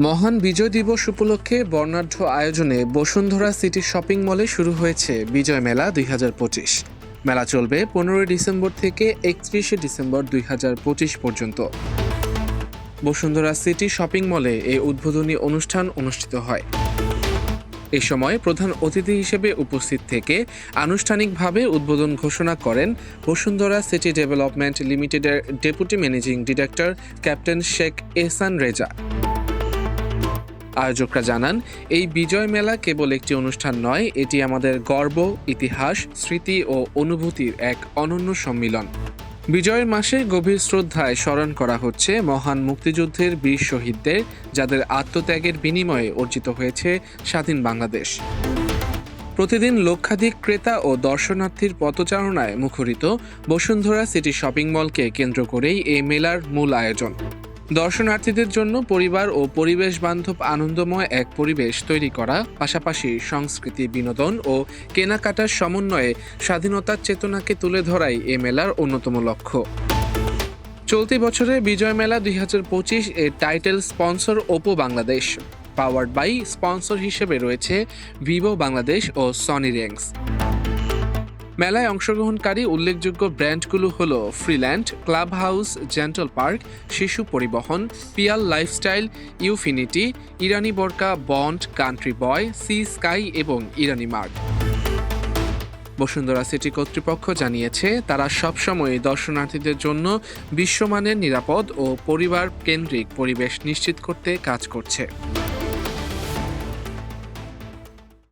মহান বিজয় দিবস উপলক্ষে বর্ণাঢ্য আয়োজনে বসুন্ধরা সিটি শপিং মলে শুরু হয়েছে বিজয় মেলা 2025। মেলা চলবে 15 ডিসেম্বর থেকে 31 ডিসেম্বর 2025 পর্যন্ত। বসুন্ধরা সিটি শপিং মলে এই উদ্বোধনী অনুষ্ঠান অনুষ্ঠিত হয়। এ সময় প্রধান অতিথি হিসেবে উপস্থিত থেকে আনুষ্ঠানিকভাবে উদ্বোধন ঘোষণা করেন বসুন্ধরা সিটি ডেভেলপমেন্ট লিমিটেডের deputy managing director captain Sheikh Ehsan Reza. আয়োজকরা জানান, এই বিজয় মেলা কেবল একটি অনুষ্ঠান নয়, এটি আমাদের গর্ব, ইতিহাস, স্মৃতি ও অনুভূতির এক অনন্য সম্মিলন। বিজয়ের মাসে গভীর শ্রদ্ধায় স্মরণ করা হচ্ছে মহান মুক্তিযুদ্ধের বীর শহীদদের, যাদের আত্মত্যাগের বিনিময়ে অর্জিত হয়েছে স্বাধীন বাংলাদেশ। প্রতিদিন লক্ষাধিক ক্রেতা ও দর্শনার্থীর পথচারণায় মুখরিত বসুন্ধরা সিটি শপিং মলকে কেন্দ্র করেই এই মেলার মূল আয়োজন। দর্শনার্থীদের জন্য পরিবার ও পরিবেশ বান্ধব আনন্দময় এক পরিবেশ তৈরি করা, পাশাপাশি সংস্কৃতি, বিনোদন ও কেনাকাটার সমন্বয়ে স্বাধীনতার চেতনাকে তুলে ধরাই এ মেলার অন্যতম লক্ষ্য। চলতি বছরে বিজয় মেলা 2025 এর title sponsor Oppo Bangladesh. Powered by sponsor হিসেবে রয়েছে ভিভো বাংলাদেশ ও সনি রেংস। মেলায় অংশগ্রহণকারী উল্লেখযোগ্য ব্র্যান্ডগুলো হল Freeland, Club House, Gentle Park, শিশু পরিবহন, পিয়াল লাইফস্টাইল, ইউফিনিটি, Irani Borka, Bond, Country Boy, Sea Sky এবং ইরানি মার্ট। বসুন্ধরা সিটি কর্তৃপক্ষ জানিয়েছে, তারা সবসময় দর্শনার্থীদের জন্য বিশ্বমানের নিরাপদ ও পরিবার কেন্দ্রিক পরিবেশ নিশ্চিত করতে কাজ করছে।